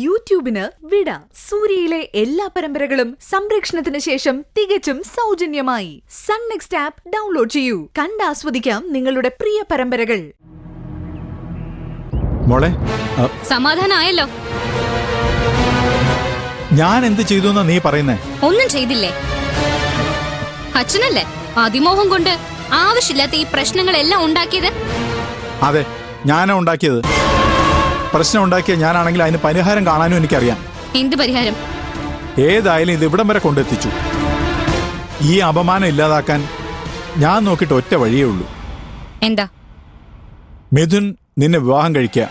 യൂട്യൂബിന് വിട. സൂര്യയിലെ എല്ലാ പരമ്പരകളും സംരക്ഷണത്തിന് ശേഷം തികച്ചും സൗജന്യമായി. സൺ നെക്സ്റ്റ് ആപ്പ് ഡൗൺലോഡ് ചെയ്യൂ. കണ്ടാസ്വദിക്കാം നിങ്ങളുടെ പ്രിയ പരമ്പരകൾ. മോളെ, സമാധാനായല്ലോ. ഞാൻ എന്ത് ചെയ്തു എന്നാ നീ പറയുന്നേ? ഒന്നും ചെയ്തില്ലേ? അച്ഛനല്ലേ അതിമോഹം കൊണ്ട് ആവശ്യമില്ലാത്ത ഈ പ്രശ്നങ്ങളെല്ലാം ഉണ്ടാക്കിയത്? അതെ, ഞാനാ ഉണ്ടാക്കിയത്. പ്രശ്നം ഉണ്ടാക്കിയ ഞാനാണെങ്കിൽ അതിന് പരിഹാരം കാണാനും എനിക്കറിയാം. എന്ത് പരിഹാരം? ഏതായാലും ഇത് ഇവിടം വരെ കൊണ്ടെത്തിച്ചു. ഈ അപമാനം ഇല്ലാതാക്കാൻ ഞാൻ നോക്കിയിട്ട് ഒറ്റ വഴിയേ ഉള്ളൂ. എന്താ? മിഥുൻ നിന്നെ വിവാഹം കഴിക്കുക.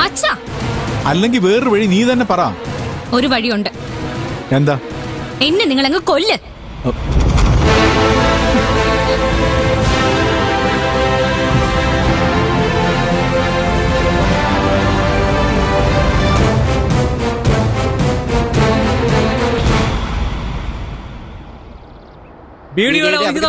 അച്ഛാ, അല്ലെങ്കിൽ വേറൊരു വഴി നീ തന്നെ പറ. ഒരു വഴിയുണ്ട്. എന്താ? എന്നെ നിങ്ങളങ്ങ് കൊല്ല്. Video go back.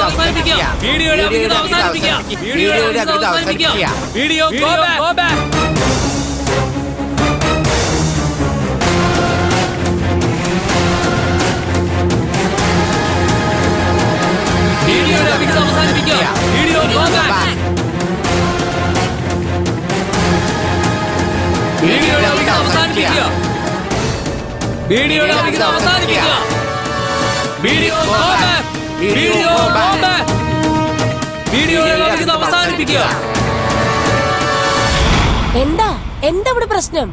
എന്താ ഇവിടെ പ്രശ്നം?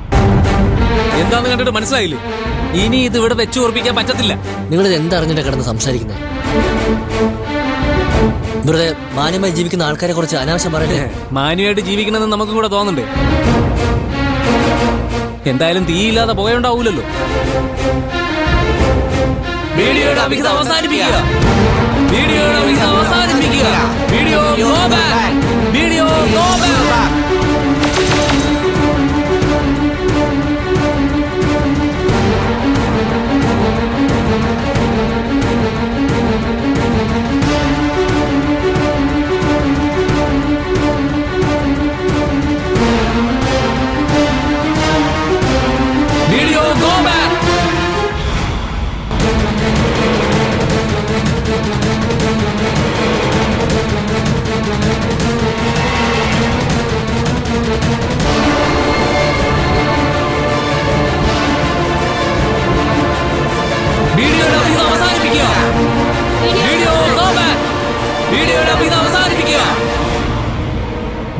എന്താന്ന് കണ്ടിട്ട് മനസ്സിലായില്ലേ? ഇനി ഇത് ഇവിടെ വെച്ച് ഉറപ്പിക്കാൻ പറ്റത്തില്ല. നിങ്ങൾ ഇത് എന്തറിഞ്ഞിട്ട് കിടന്ന് സംസാരിക്കുന്നത്? വെറുതെ മാന്യമായി ജീവിക്കുന്ന ആൾക്കാരെ കുറിച്ച് അനാവശ്യം പറയല്ലേ? മാന്യമായിട്ട് ജീവിക്കണമെന്ന് നമുക്കും കൂടെ തോന്നുന്നുണ്ട്. എന്തായാലും തീയില്ലാതെ പുകയുണ്ടാവൂലല്ലോ. വീഡിയോയുടെ അഭിഹിതം അവസാനിപ്പിക്കുക. Video go back. Video go back.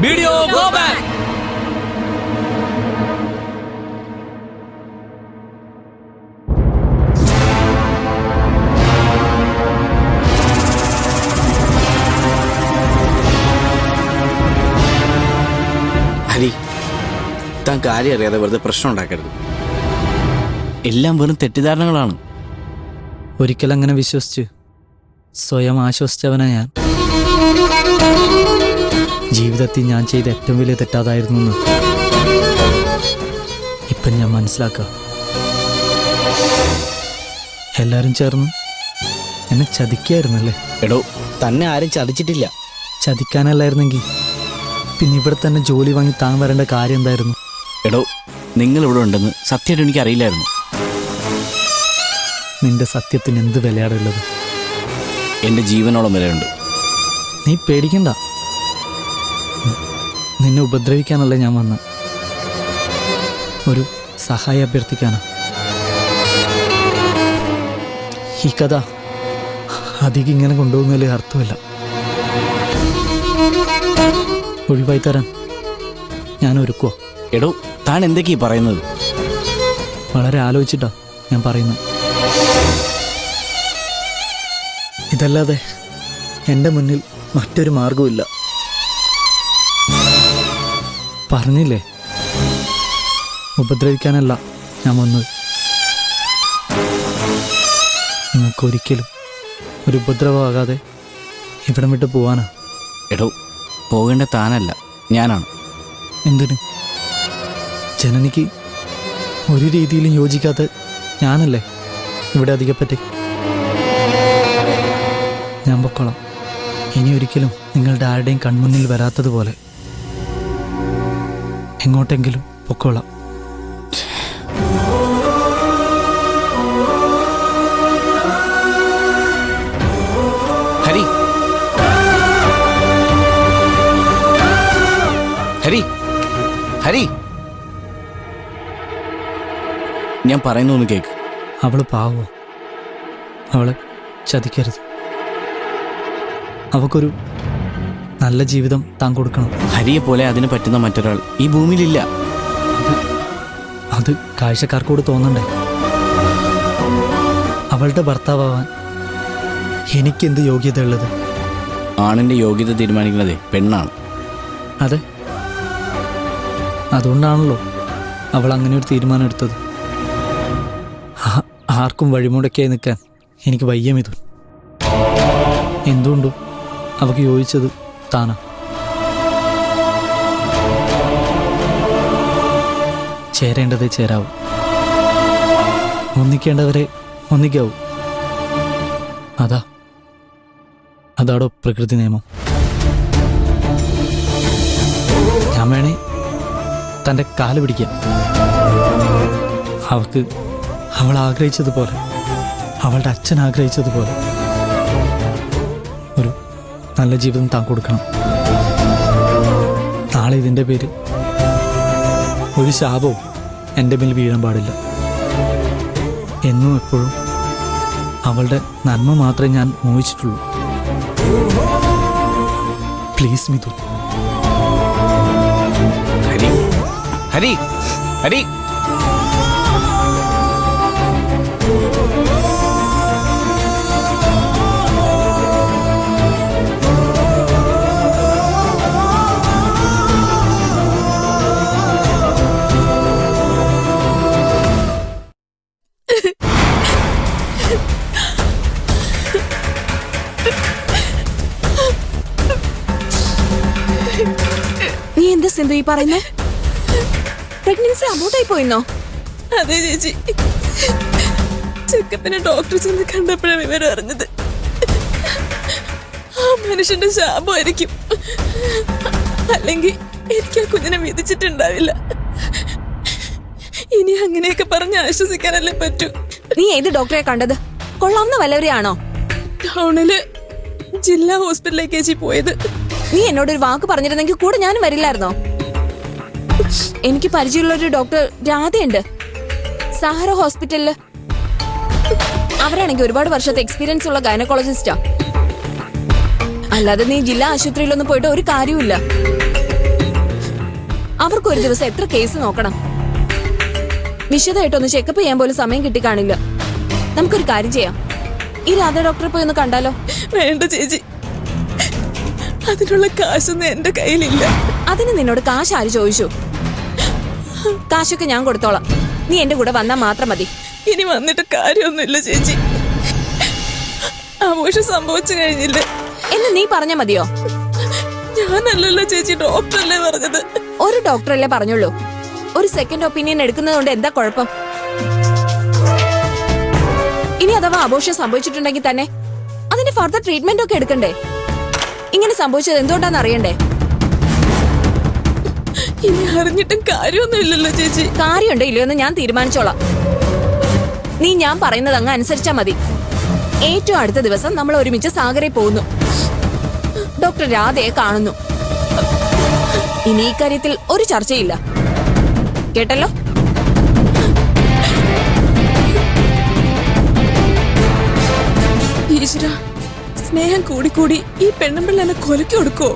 Video go back. Hari, താൻ കാര്യം അറിയാതെ വെറുതെ പ്രശ്നം ഉണ്ടാക്കരുത്. എല്ലാം വെറും തെറ്റിദ്ധാരണകളാണ്. ഒരിക്കലും അങ്ങനെ വിശ്വസിച്ച് സ്വയം ആശ്വസിച്ചവനാ ഞാൻ. ജീവിതത്തിൽ ഞാൻ ചെയ്ത ഏറ്റവും വലിയ തെറ്റാതായിരുന്നു എന്ന് ഇപ്പം ഞാൻ മനസ്സിലാക്കുക. എല്ലാവരും ചേർന്ന് എന്നെ ചതിക്കായിരുന്നല്ലേ? എടോ, തന്നെ ആരും ചതിച്ചിട്ടില്ല. ചതിക്കാനല്ലായിരുന്നെങ്കിൽ പിന്നെ ഇവിടെ തന്നെ ജോലി വാങ്ങി താൻ വരേണ്ട കാര്യം എന്തായിരുന്നു? എടോ, നിങ്ങൾ ഇവിടെ ഉണ്ടെന്ന് സത്യമായിട്ട് എനിക്ക് അറിയില്ലായിരുന്നു. നിന്റെ സത്യത്തിന് എന്ത് വിലയാടുള്ളത്? എൻ്റെ ജീവനോളം വിലയുണ്ട്. നീ പേടിക്കണ്ട. നിന്നെ ഉപദ്രവിക്കാനല്ല ഞാൻ വന്ന, ഒരു സഹായം അഭ്യർത്ഥിക്കാനാ. ഈ കഥ അധികം ഇങ്ങനെ കൊണ്ടുപോകുന്നതിൽ അർത്ഥമില്ല. ഒഴിവായി തരാൻ ഞാൻ ഒരുക്കുവോ? എടോ, താൻ എന്തൊക്കെയാ പറയുന്നത്? വളരെ ആലോചിച്ചിട്ടാ ഞാൻ പറയുന്നത്. ഇതല്ലാതെ എൻ്റെ മുന്നിൽ മറ്റൊരു മാർഗവുമില്ല. പറഞ്ഞില്ലേ, ഉപദ്രവിക്കാനല്ല ഞാൻ വന്നത്. നിങ്ങൾക്കൊരിക്കലും ഒരു ഉപദ്രവമാകാതെ ഇവിടം വിട്ട് പോവാനാ. എടോ, പോകേണ്ട താനല്ല, ഞാനാണ്. എന്തിന്? ജനനിക്ക് ഒരു രീതിയിലും യോജിക്കാത്ത ഞാനല്ലേ ഇവിടെ അധികപ്പറ്റി. ഞാൻ പൊക്കോളാം. ഇനി ഒരിക്കലും നിങ്ങളുടെ ആരുടെയും കൺമുന്നിൽ വരാത്തതുപോലെ എങ്ങോട്ടെങ്കിലും പൊക്കോളാം. ഞാൻ പറയുന്നൊന്ന് കേക്ക്. അവള് പാവോ, അവളെ ചതിക്കരുത്. അവക്കൊരു നല്ല ജീവിതം താൻ കൊടുക്കണം. ഹരിയെ പോലെ അതിന് പറ്റുന്ന മറ്റൊരാൾ ഈ ഭൂമിയിലില്ല. അത് കാഴ്ചക്കാർക്കൂടെ തോന്നണ്ടേ? അവളുടെ ഭർത്താവാൻ എനിക്കെന്ത് യോഗ്യത ഉള്ളത്? ആണിന്റെ യോഗ്യത തീരുമാനിക്കുന്നത് പെണ്ണാണ്. അതെ, അതുകൊണ്ടാണല്ലോ അവൾ അങ്ങനെ ഒരു തീരുമാനം എടുത്തത്. ആർക്കും വഴിമുടക്കായി നിൽക്കാൻ എനിക്ക് വയ്യ മിഥുൻ. എന്തുകൊണ്ടും അവൾക്ക് യോജിച്ചത് താനാ. ചേരേണ്ടതേ ചേരാവൂ, ഒന്നിക്കേണ്ടവരെ ഒന്നിക്കാവൂ. അതാടോ പ്രകൃതി നിയമം. ഞാൻ വേണേ തൻ്റെ കാല് പിടിക്കാം. അവൾക്ക് അവൾ ആഗ്രഹിച്ചതുപോലെ, അവളുടെ അച്ഛൻ ആഗ്രഹിച്ചതുപോലെ ഒരു നല്ല ജീവിതം താൻ കൊടുക്കണം. നാളെ ഇതിൻ്റെ പേര് ഒരു ശാപവും എൻ്റെ മേൽ വീഴാൻ പാടില്ല. എന്നും എപ്പോഴും അവളുടെ നന്മ മാത്രമേ ഞാൻ മോഹിച്ചിട്ടുള്ളൂ. പ്ലീസ് മിഥുൻ. ഹരി, ഹരി, ഹരി. നീ എന്താ സിന്ധു ഈ പറയുന്നേ? പ്രഗ്നൻസി അബോട്ടായി പോയിന്നോ? അതെ ചേച്ചി, ചെക്കപ്പിനെ ഡോക്ടർ ചെന്ന് കണ്ടപ്പോഴാണ് വിവരം അറിഞ്ഞത്. ആ മനുഷ്യന്റെ ശാപമായിരിക്കും, അല്ലെങ്കിൽ എനിക്ക് ആ കുഞ്ഞിനെ വിധിച്ചിട്ടുണ്ടാവില്ല. ഇനി അങ്ങനെയൊക്കെ പറഞ്ഞ് ആശ്വസിക്കാനല്ലേ പറ്റൂ. നീ ഏത് ഡോക്ടറെ കണ്ടത്? കൊള്ളാവുന്ന വല്ലവരെയാണോ? ടൗണില് ജില്ലാ ഹോസ്പിറ്റലിലേക്ക് ചേച്ചി പോയത്. നീ എന്നോടൊരു വാക്ക് പറഞ്ഞിരുന്നെങ്കിൽ കൂടെ ഞാനും വരില്ലായിരുന്നോ? എനിക്ക് പരിചയമുള്ള ഒരു ഡോക്ടർ രാധയുണ്ട്, സഹറ ഹോസ്പിറ്റലില്. അവരാണെങ്കിൽ ഒരുപാട് വർഷത്തെ എക്സ്പീരിയൻസ് ഉള്ള ഗൈനക്കോളജിസ്റ്റാ. അല്ലാതെ നീ ജില്ലാ ആശുപത്രിയിലൊന്നും പോയിട്ട് ഒരു കാര്യവുമില്ല. അവർക്ക് ഒരു ദിവസം എത്ര കേസ് നോക്കണം? വിശദമായിട്ടൊന്ന് ചെക്കപ്പ് ചെയ്യാൻ പോലും സമയം കിട്ടിക്കാണില്ല. നമുക്കൊരു കാര്യം ചെയ്യാം, ഈ രാധ ഡോക്ടറെ പോയി ഒന്ന് കണ്ടാലോ? വേണ്ട ചേച്ചി, അതിനുള്ള കാശൊന്നും എന്റെ കയ്യിലില്ല. അതിന് നിന്നോട് കാശ് ആര് ചോദിച്ചു? കാശൊക്കെ ഞാൻ കൊടുത്തോളാം, നീ എന്റെ കൂടെ വന്നാൽ മാത്രം മതി. ഇനി വന്നിട്ട് കാര്യമൊന്നുമില്ല ചേച്ചി, ആഘോഷം സംഭവിച്ചു കഴിഞ്ഞില്ലേ എന്ന് നീ പറഞ്ഞാ മതിയോ? ഞാനല്ലല്ലോ ചേച്ചി, ഡോക്ടറല്ലേ പറഞ്ഞത്. ഒരു ഡോക്ടറല്ലേ പറഞ്ഞുള്ളൂ, ഒരു സെക്കൻഡ് ഒപ്പീനിയൻ എടുക്കുന്നത് കൊണ്ട് എന്താ കുഴപ്പം? ഇനി അഥവാ ആഘോഷം സംഭവിച്ചിട്ടുണ്ടെങ്കിൽ തന്നെ അതിന് ഫർദർ ട്രീറ്റ്മെന്റ് ഒക്കെ എടുക്കണ്ടേ? ഇങ്ങനെ സംഭവിച്ചത് എന്തുകൊണ്ടാന്ന് അറിയണ്ടേ? ഇനി അറിഞ്ഞിട്ടും കാര്യമൊന്നുമില്ലല്ലോ ചേച്ചി. കാര്യമുണ്ടോ ഇല്ലയോ എന്ന് ഞാൻ തീരുമാനിച്ചോളാം. നീ ഞാൻ പറയുന്നത് അങ്ങ് അനുസരിച്ചാ മതി. ഏറ്റവും അടുത്ത ദിവസം നമ്മൾ ഒരുമിച്ച് സാഗരയിൽ പോകുന്നു, ഡോക്ടർ രാധയെ കാണുന്നു. ഇനി ഈ കാര്യത്തിൽ ഒരു ചർച്ചയില്ല, കേട്ടല്ലോ? ഈശ്വര, സ്നേഹം കൂടിക്കൂടി ഈ പെണ്ണുമ്പിള്ള എന്നെ കൊലക്കി കൊടുക്കോ?